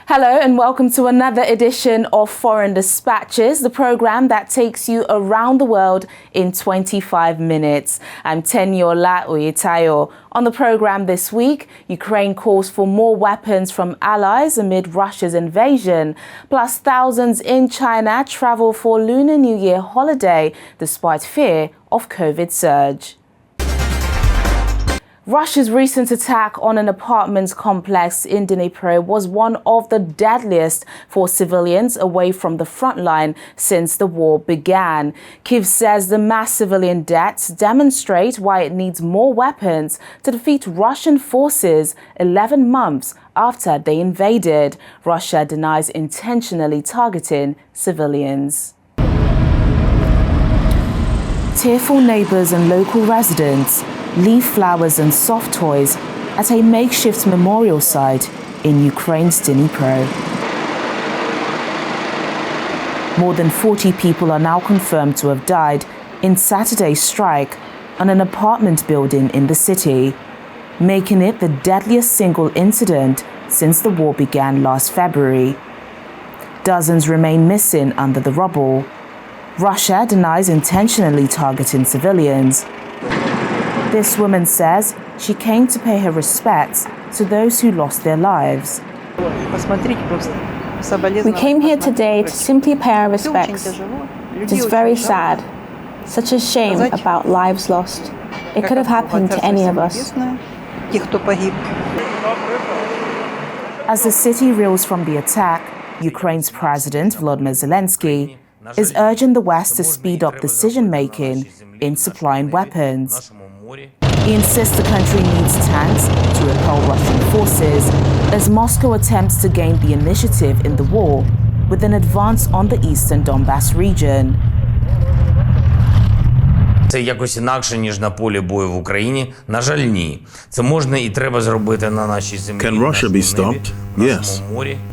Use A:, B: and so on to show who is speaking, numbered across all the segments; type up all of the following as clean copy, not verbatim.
A: Hello and welcome to another edition of Foreign Dispatches, the program that takes you around the world in 25 minutes. I'm Tenyola Oyetayo. On the program this week, Ukraine calls for more weapons from allies amid Russia's invasion, plus thousands in China travel for Lunar New Year holiday despite fear of COVID surge. Russia's recent attack on an apartment complex in Dnipro was one of the deadliest for civilians away from the front line since the war began. Kyiv says the mass civilian deaths demonstrate why it needs more weapons to defeat Russian forces 11 months after they invaded. Russia denies intentionally targeting civilians. Tearful neighbors and local residents leave flowers and soft toys at a makeshift memorial site in Ukraine's Dnipro. More than 40 people are now confirmed to have died in Saturday's strike on an apartment building in the city, making it the deadliest single incident since the war began last February. Dozens remain missing under the rubble. Russia denies intentionally targeting civilians. This woman says she came to pay her respects to those who lost their lives.
B: We came here today to simply pay our respects. It is very sad. Such a shame about lives lost. It could have happened to any of us.
A: As the city reels from the attack, Ukraine's President Volodymyr Zelensky is urging the West to speed up decision-making in supplying weapons. He insists the country needs tanks to repel Russian forces as Moscow attempts to gain the initiative in the war with an advance on the eastern Donbass region.
C: Це якось інакше, ніж на полі бою в Україні? На жаль, ні. Це можна і треба зробити на нашій землі.
D: Can Russia be stopped? Yes.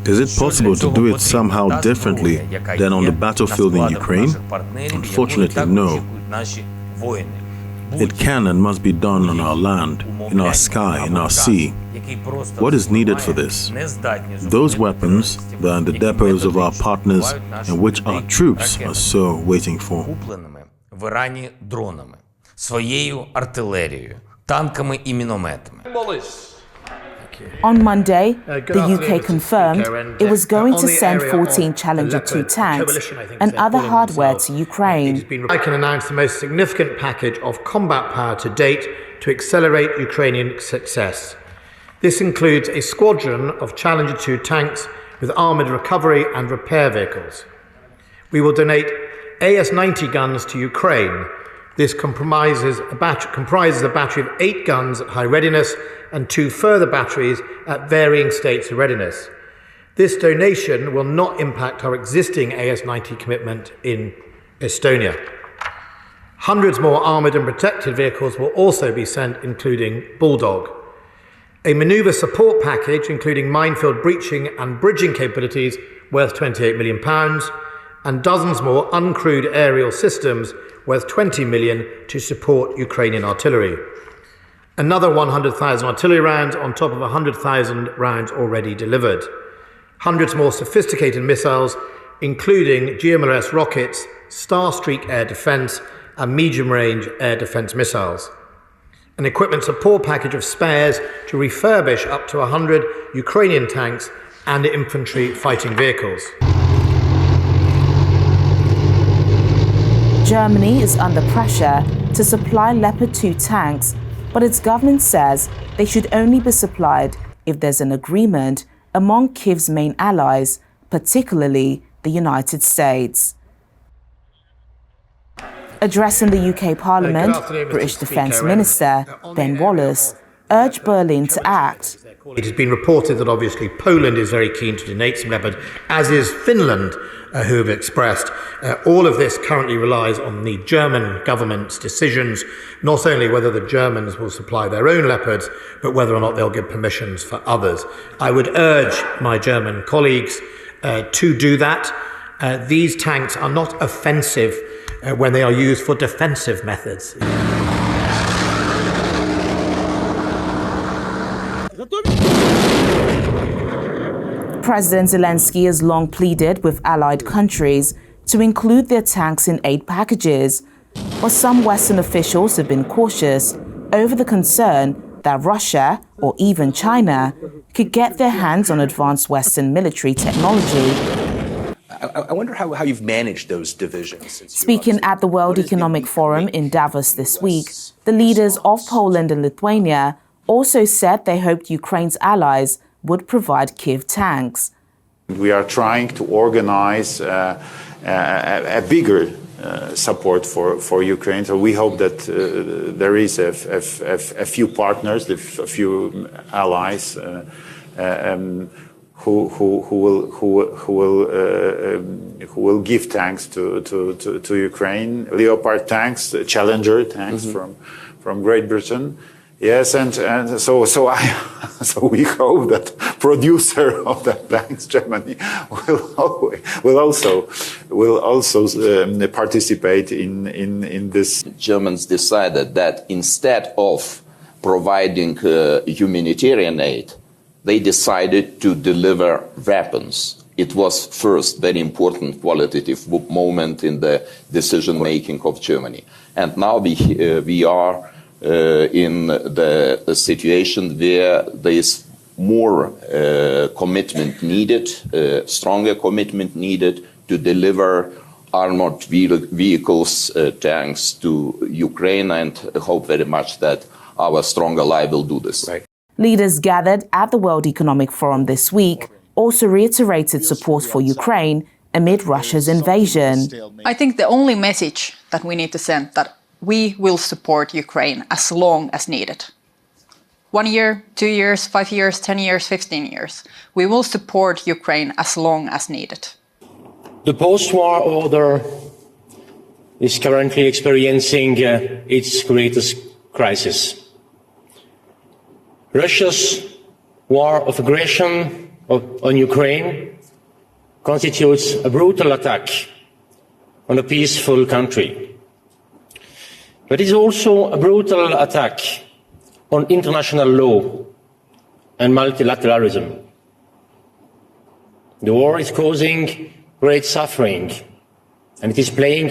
D: Is it possible to do it somehow differently than on the battlefield in Ukraine? Unfortunately, no. It can and must be done on our land, in our sky, in our sea. What is needed for this? Those weapons that are in the depots of our partners and which our troops are so waiting for.
C: В Ірані дронами, своєю артилерією, танками і мінометами.
A: On Monday, the UK confirmed it was going to send 14 Challenger 2 tanks and other hardware to Ukraine.
E: I can announce the most significant package of combat power to date to accelerate Ukrainian success. This includes a squadron of Challenger 2 tanks with armoured recovery and repair vehicles. We will donate AS-90 guns to Ukraine. This comprises a battery of 8 guns at high readiness and 2 further batteries at varying states of readiness. This donation will not impact our existing AS-90 commitment in Estonia. Hundreds more armoured and protected vehicles will also be sent, including Bulldog. A manoeuvre support package, including minefield breaching and bridging capabilities, worth £28 million, and dozens more uncrewed aerial systems worth $20 million to support Ukrainian artillery. Another 100,000 artillery rounds on top of 100,000 rounds already delivered. Hundreds more sophisticated missiles, including GMLRS rockets, Starstreak air defence, and medium-range air defence missiles. An equipment support package of spares to refurbish up to 100 Ukrainian tanks and infantry fighting vehicles.
A: Germany is under pressure to supply Leopard 2 tanks, but its government says they should only be supplied if there's an agreement among Kyiv's main allies, particularly the United States. Addressing the UK Parliament, British Defence Minister Ben Wallace urged Berlin to act.
E: It has been reported that obviously Poland is very keen to donate some Leopard, as is Finland, who have expressed. All of this currently relies on the German government's decisions, not only whether the Germans will supply their own Leopards, but whether or not they'll give permissions for others. I would urge my German colleagues to do that. These tanks are not offensive when they are used for defensive methods.
A: President Zelensky has long pleaded with allied countries to include their tanks in aid packages, but some Western officials have been cautious over the concern that Russia, or even China, could get their hands on advanced Western military technology.
F: I wonder how you've managed those divisions.
A: Speaking at the World Economic Forum in Davos this week, the leaders of Poland and Lithuania also said they hoped Ukraine's allies would provide Kyiv tanks.
G: We are trying to organize a bigger support for Ukraine. So we hope that there is a few partners, a few allies who will give tanks to Ukraine. Leopard tanks, Challenger tanks from Great Britain. Yes, and so we hope that producer of the tanks, Germany, will also participate in this.
H: Germans decided that instead of providing humanitarian aid, they decided to deliver weapons. It was first very important qualitative moment in the decision-making of Germany. And now we are in the situation where there is more commitment needed, stronger commitment needed to deliver armored vehicles, tanks to Ukraine, and hope very much that our strong ally will do this.
G: Right.
A: Leaders gathered at the World Economic Forum this week also reiterated support for Ukraine amid Russia's invasion.
I: I think the only message that we need to send that we will support Ukraine as long as needed. 1 year, 2 years, 5 years, 10 years, 15 years. We will support Ukraine as long as needed.
J: The post-war order is currently experiencing its greatest crisis. Russia's war of aggression on Ukraine constitutes a brutal attack on a peaceful country. But it is also a brutal attack on international law and multilateralism. The war is causing great suffering, and it is playing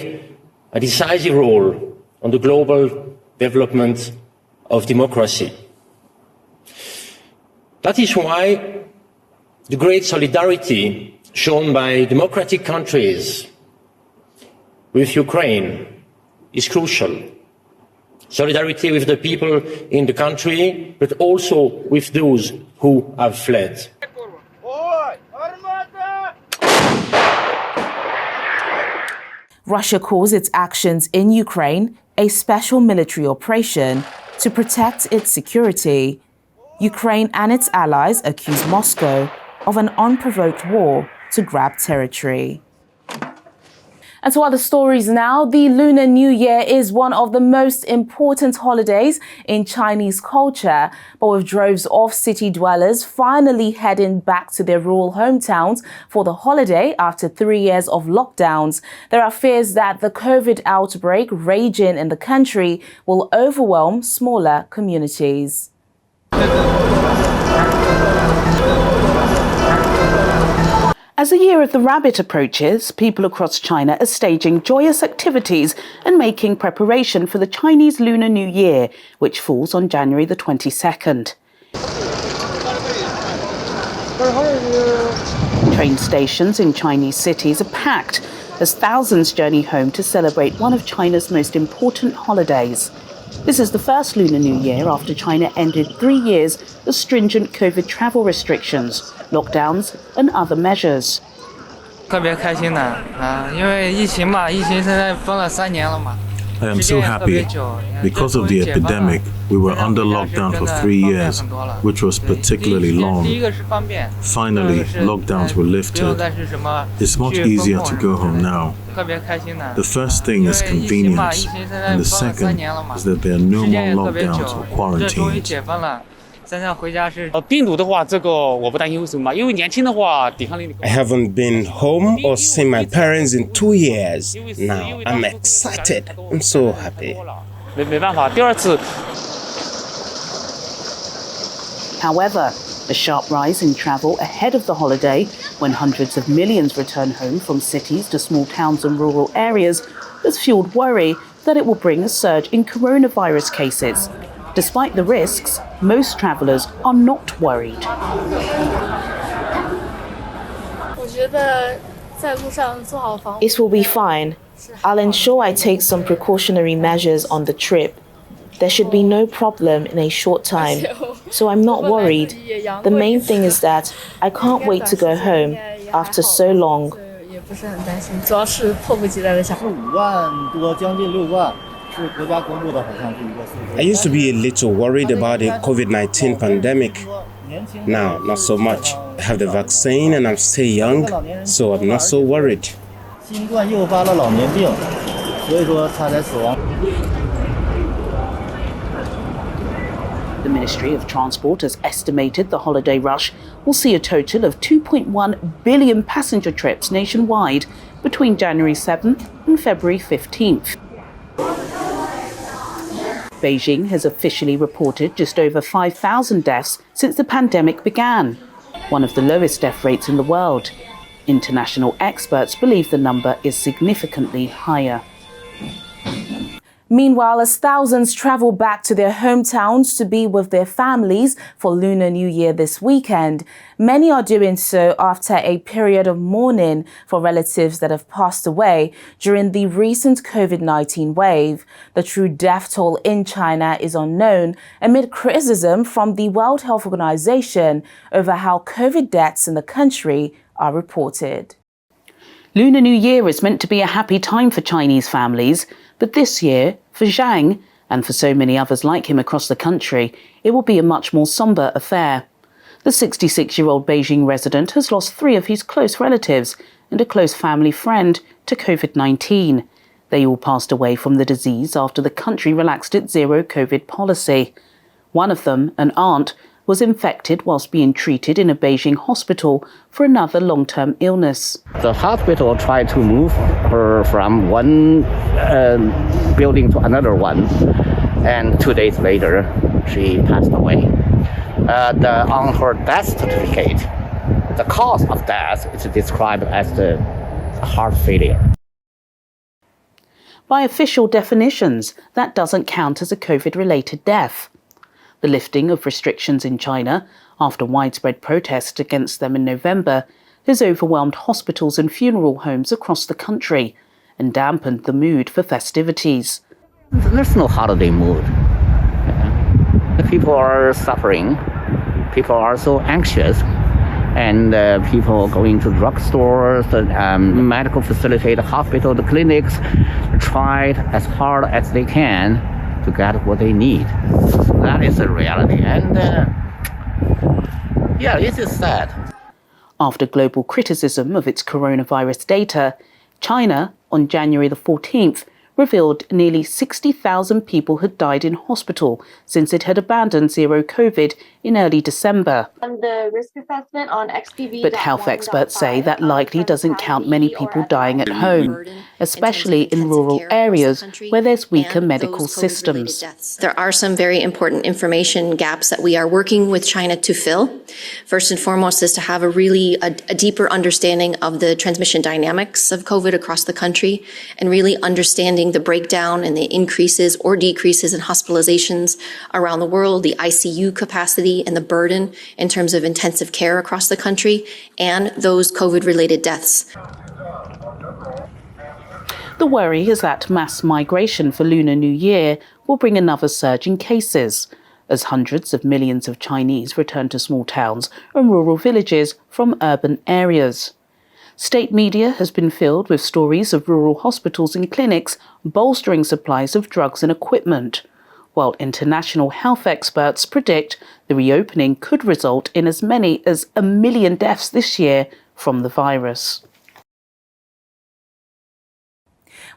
J: a decisive role on the global development of democracy. That is why the great solidarity shown by democratic countries with Ukraine is crucial. Solidarity with the people in the country, but also with those who have fled.
A: Russia calls its actions in Ukraine a special military operation to protect its security. Ukraine and its allies accuse Moscow of an unprovoked war to grab territory. And to other stories now, the Lunar New Year is one of the most important holidays in Chinese culture. But with droves of city dwellers finally heading back to their rural hometowns for the holiday after 3 years of lockdowns, there are fears that the COVID outbreak raging in the country will overwhelm smaller communities.
K: As the Year of the Rabbit approaches, people across China are staging joyous activities and making preparation for the Chinese Lunar New Year, which falls on January the 22nd. Train stations in Chinese cities are packed as thousands journey home to celebrate one of China's most important holidays. This is the first Lunar New Year after China ended 3 years of stringent COVID travel restrictions, lockdowns and other measures.
D: I am so happy. Because of the epidemic, we were under lockdown for 3 years, which was particularly long. Finally, lockdowns were lifted. It's much easier to go home now. The first thing is convenience, and the second is that there are no more lockdowns or quarantines.
L: I haven't been home or seen my parents in 2 years. Now I'm excited. I'm so happy.
K: However, A sharp rise in travel ahead of the holiday, when hundreds of millions return home from cities to small towns and rural areas, has fueled worry that it will bring a surge in coronavirus cases. Despite the risks, most travellers are not worried.
M: It will be fine. I'll ensure I take some precautionary measures on the trip. There should be no problem in a short time, so I'm not worried. The main thing is that I can't wait to go home after so long.
L: I used to be a little worried about the COVID-19 pandemic. Now, not so much. I have the vaccine and I'm still young, so I'm not so worried.
K: The Ministry of Transport has estimated the holiday rush will see a total of 2.1 billion passenger trips nationwide between January 7th and February 15th. Beijing has officially reported just over 5,000 deaths since the pandemic began, one of the lowest death rates in the world. International experts believe the number is significantly higher.
A: Meanwhile, as thousands travel back to their hometowns to be with their families for Lunar New Year this weekend, many are doing so after a period of mourning for relatives that have passed away during the recent COVID-19 wave. The true death toll in China is unknown amid criticism from the World Health Organization over how COVID deaths in the country are reported.
K: Lunar New Year is meant to be a happy time for Chinese families, but this year, for Zhang, and for so many others like him across the country, it will be a much more sombre affair. The 66-year-old Beijing resident has lost 3 of his close relatives and a close family friend to COVID-19. They all passed away from the disease after the country relaxed its zero-COVID policy. One of them, an aunt, was infected whilst being treated in a Beijing hospital for another long-term illness.
N: The hospital tried to move her from one building to another one, and 2 days later, she passed away. On her death certificate, the cause of death is described as the heart failure.
K: By official definitions, that doesn't count as a COVID-related death. The lifting of restrictions in China, after widespread protests against them in November, has overwhelmed hospitals and funeral homes across the country and dampened the mood for festivities.
N: There's no holiday mood. The people are suffering. People are so anxious. And people going to drugstores, medical facilities, the hospital, the clinics, tried as hard as they can to get what they need. That is the reality. And yeah, it is sad.
K: After global criticism of its coronavirus data, China, on January the 14th, revealed nearly 60,000 people had died in hospital since it had abandoned zero COVID in early December.
O: The risk assessment on XBB.
K: But health experts say that likely doesn't count many people dying at home, especially in rural areas where there's weaker medical systems.
O: There are some very important information gaps that we are working with China to fill. First and foremost is to have a deeper understanding of the transmission dynamics of COVID across the country and really understanding the breakdown and the increases or decreases in hospitalizations around the world, the ICU capacity and the burden in terms of intensive care across the country, and those COVID-related deaths.
K: The worry is that mass migration for Lunar New Year will bring another surge in cases, as hundreds of millions of Chinese return to small towns and rural villages from urban areas. State media has been filled with stories of rural hospitals and clinics bolstering supplies of drugs and equipment, while international health experts predict the reopening could result in as many as 1 million deaths this year from the virus.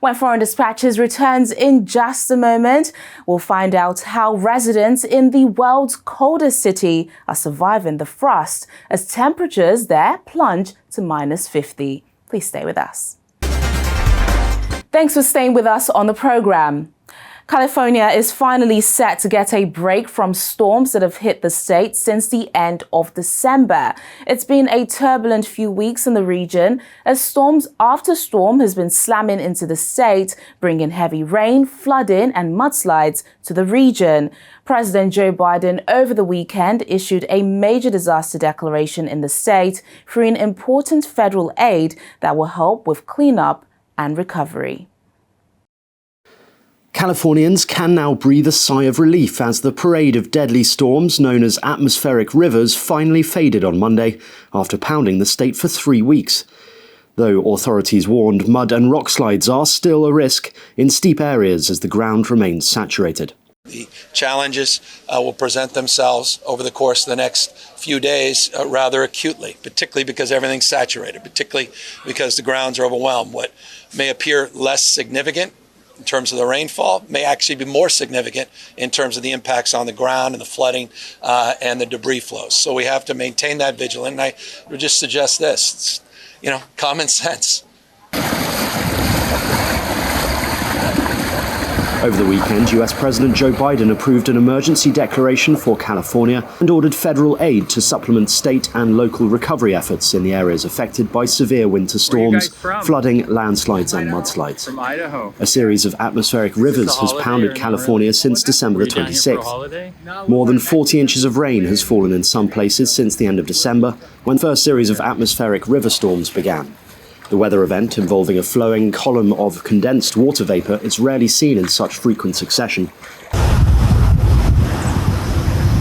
A: When Foreign Dispatches returns in just a moment, we'll find out how residents in the world's coldest city are surviving the frost as temperatures there plunge to -50. Please stay with us. Thanks for staying with us on the program. California is finally set to get a break from storms that have hit the state since the end of December. It's been a turbulent few weeks in the region as storms after storm has been slamming into the state, bringing heavy rain, flooding and mudslides to the region. President Joe Biden over the weekend issued a major disaster declaration in the state, freeing important federal aid that will help with cleanup and recovery.
P: Californians can now breathe a sigh of relief as the parade of deadly storms known as atmospheric rivers finally faded on Monday after pounding the state for 3 weeks. Though authorities warned mud and rock slides are still a risk in steep areas as the ground remains saturated.
Q: The challenges will present themselves over the course of the next few days rather acutely, particularly because everything's saturated, particularly because the grounds are overwhelmed. What may appear less significant in terms of the rainfall may actually be more significant in terms of the impacts on the ground and the flooding and the debris flows. So we have to maintain that vigilance. And I would just suggest this, it's, common sense.
P: Over the weekend, US President Joe Biden approved an emergency declaration for California and ordered federal aid to supplement state and local recovery efforts in the areas affected by severe winter storms, flooding, landslides and mudslides. A series of atmospheric rivers has pounded California since December the 26th. More than 40 inches of rain has fallen in some places since the end of December, when the first series of atmospheric river storms began. The weather event, involving a flowing column of condensed water vapor, is rarely seen in such frequent succession.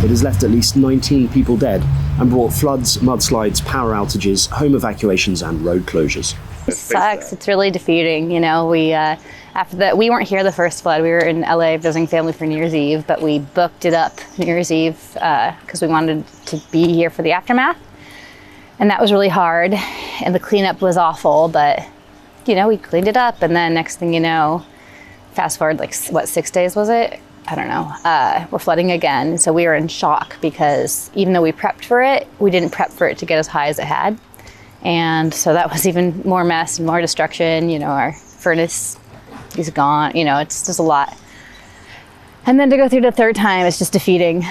P: It has left at least 19 people dead and brought floods, mudslides, power outages, home evacuations and road closures.
R: It sucks. It's really defeating. After that, we weren't here the first flood. We were in LA visiting family for New Year's Eve, but we booked it up New Year's Eve because we wanted to be here for the aftermath. And that was really hard, and the cleanup was awful, but, we cleaned it up, and then next thing you know, fast forward, 6 days was it? I don't know. We're flooding again, so we were in shock because even though we prepped for it, we didn't prep for it to get as high as it had. And so that was even more mess and more destruction. Our furnace is gone, it's just a lot. And then to go through the third time, it's just defeating.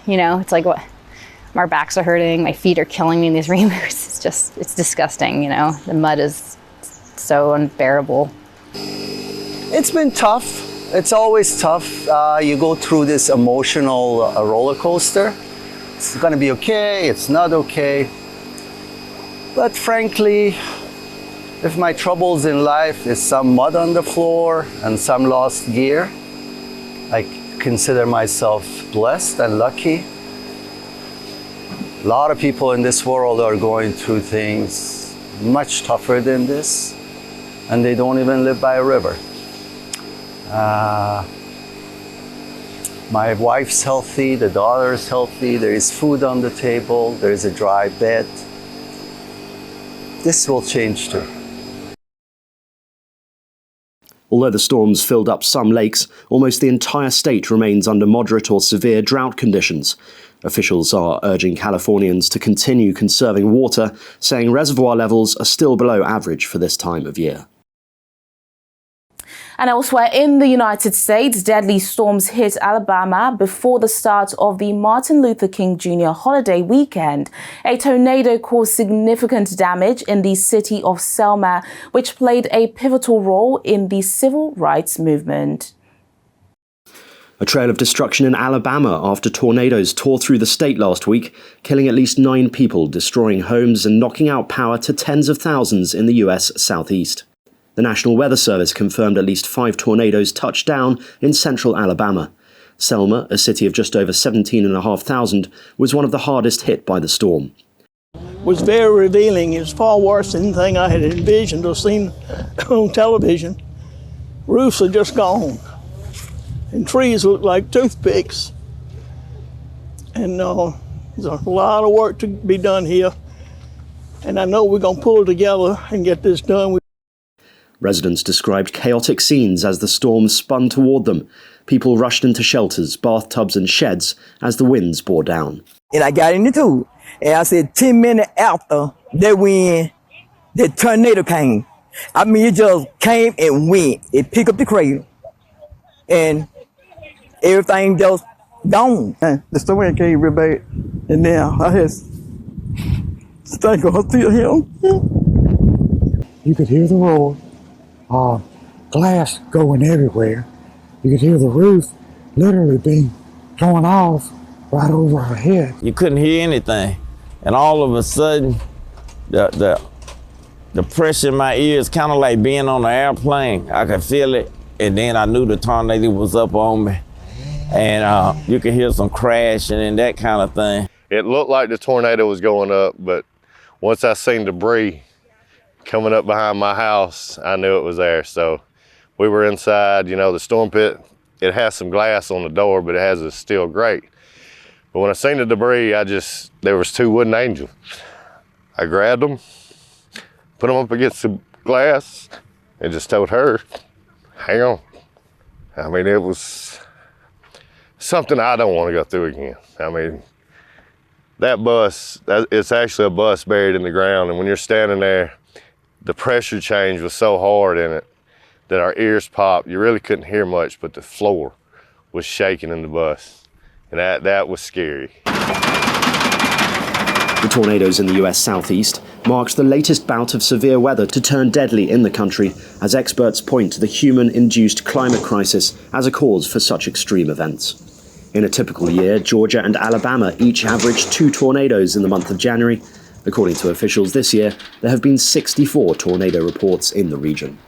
R: It's like, what? My backs are hurting, my feet are killing me in these rain boots. It's disgusting, The mud is so unbearable.
S: It's been tough. It's always tough. You go through this emotional roller coaster. It's gonna be okay, it's not okay. But frankly, if my troubles in life is some mud on the floor and some lost gear, I consider myself blessed and lucky. A lot of people in this world are going through things much tougher than this, and they don't even live by a river. My wife's healthy, the daughter's healthy, there is food on the table, there is a dry bed. This will change too.
P: Although the storms filled up some lakes, almost the entire state remains under moderate or severe drought conditions. Officials are urging Californians to continue conserving water, saying reservoir levels are still below average for this time of year.
A: And elsewhere in the United States, deadly storms hit Alabama before the start of the Martin Luther King Jr. holiday weekend. A tornado caused significant damage in the city of Selma, which played a pivotal role in the civil rights movement.
P: A trail of destruction in Alabama after tornadoes tore through the state last week, killing at least 9 people, destroying homes and knocking out power to tens of thousands in the US southeast. The National Weather Service confirmed at least 5 tornadoes touched down in central Alabama. Selma, a city of just over 17,500, was one of the hardest hit by the storm.
T: It was very revealing. It was far worse than anything I had envisioned or seen on television. Roofs are just gone, and trees look like toothpicks. And there's a lot of work to be done here, and I know we're going to pull together and get this done.
P: Residents described chaotic scenes as the storm spun toward them. People rushed into shelters, bathtubs and sheds as the winds bore down.
U: And I got in the tube, and I said 10 minutes after that wind, the tornado came. I mean, it just came and went. It picked up the cradle. and everything just gone. And the storm came real bad, and now I just thank God to him.
B: You could hear the roar, glass going everywhere. You could hear the roof literally being torn off right over our head.
V: You couldn't hear anything, and all of a sudden, the pressure in my ears, kind of like being on an airplane. I could feel it, and then I knew the tornado was up on me, and you could hear some crashing and that kind of thing.
W: It looked like the tornado was going up, but once I seen debris coming up behind my house, I knew it was there. So we were inside, you know, the storm pit. It has some glass on the door, but it has a steel grate. But when I seen the debris, there was 2 wooden angels. I grabbed them, put them up against the glass, and just told her, hang on. I mean, it was something I don't want to go through again. I mean, that bus, it's actually a bus buried in the ground, and when you're standing there, the pressure change was so hard in it that our ears popped. You really couldn't hear much, but the floor was shaking in the bus, and that was scary.
P: The tornadoes in the US southeast marks the latest bout of severe weather to turn deadly in the country, as experts point to the human-induced climate crisis as a cause for such extreme events. In a typical year, Georgia and Alabama each averaged 2 tornadoes in the month of January. According to officials this year, there have been 64 tornado reports in the region.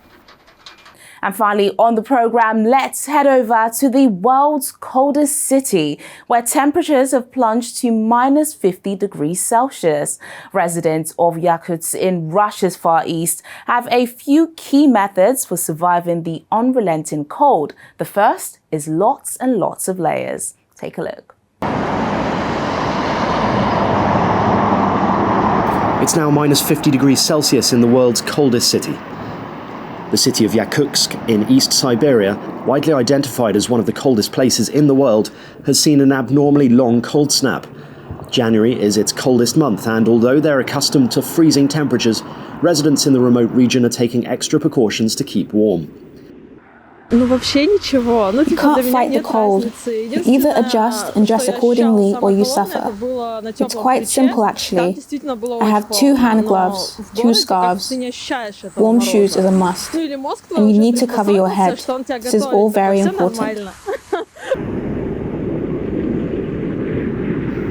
A: And finally, on the program, let's head over to the world's coldest city, where temperatures have plunged to minus 50 degrees Celsius. Residents of Yakutsk in Russia's Far East have a few key methods for surviving the unrelenting cold. The first is lots and lots of layers. Take a look.
P: It's now minus 50 degrees Celsius in the world's coldest city. The city of Yakutsk in East Siberia, widely identified as one of the coldest places in the world, has seen an abnormally long cold snap. January is its coldest month, and although they're accustomed to freezing temperatures, residents in the remote region are taking extra precautions to keep warm.
X: You can't fight the cold. You either adjust and dress accordingly or you suffer. It's quite simple actually. I have 2 hand gloves, 2 scarves. Warm shoes is a must. And you need to cover your head. This is all very important.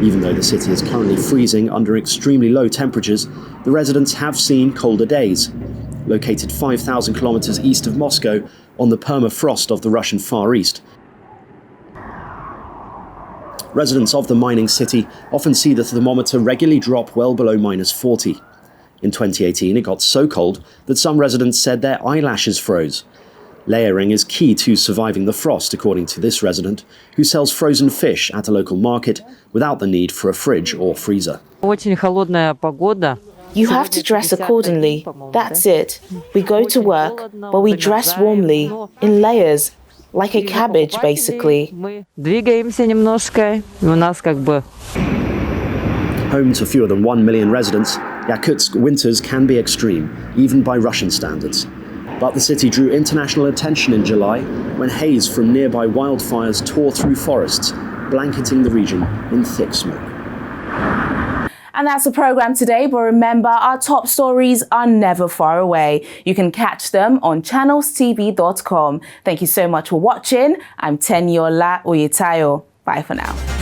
P: Even though the city is currently freezing under extremely low temperatures, the residents have seen colder days. Located 5,000 kilometers east of Moscow, on the permafrost of the Russian Far East. Residents of the mining city often see the thermometer regularly drop well below minus 40. In 2018, it got so cold that some residents said their eyelashes froze. Layering is key to surviving the frost, according to this resident, who sells frozen fish at a local market without the need for a fridge or freezer.
M: You have to dress accordingly. That's it. We go to work, but we dress warmly, in layers, like a cabbage, basically.
P: Home to fewer than 1 million residents, Yakutsk winters can be extreme, even by Russian standards. But the city drew international attention in July when haze from nearby wildfires tore through forests, blanketing the region in thick smoke.
A: And that's the program today, but remember, our top stories are never far away. You can catch them on channelstv.com. Thank you so much for watching. I'm Tenyola Oyetayo. Bye for now.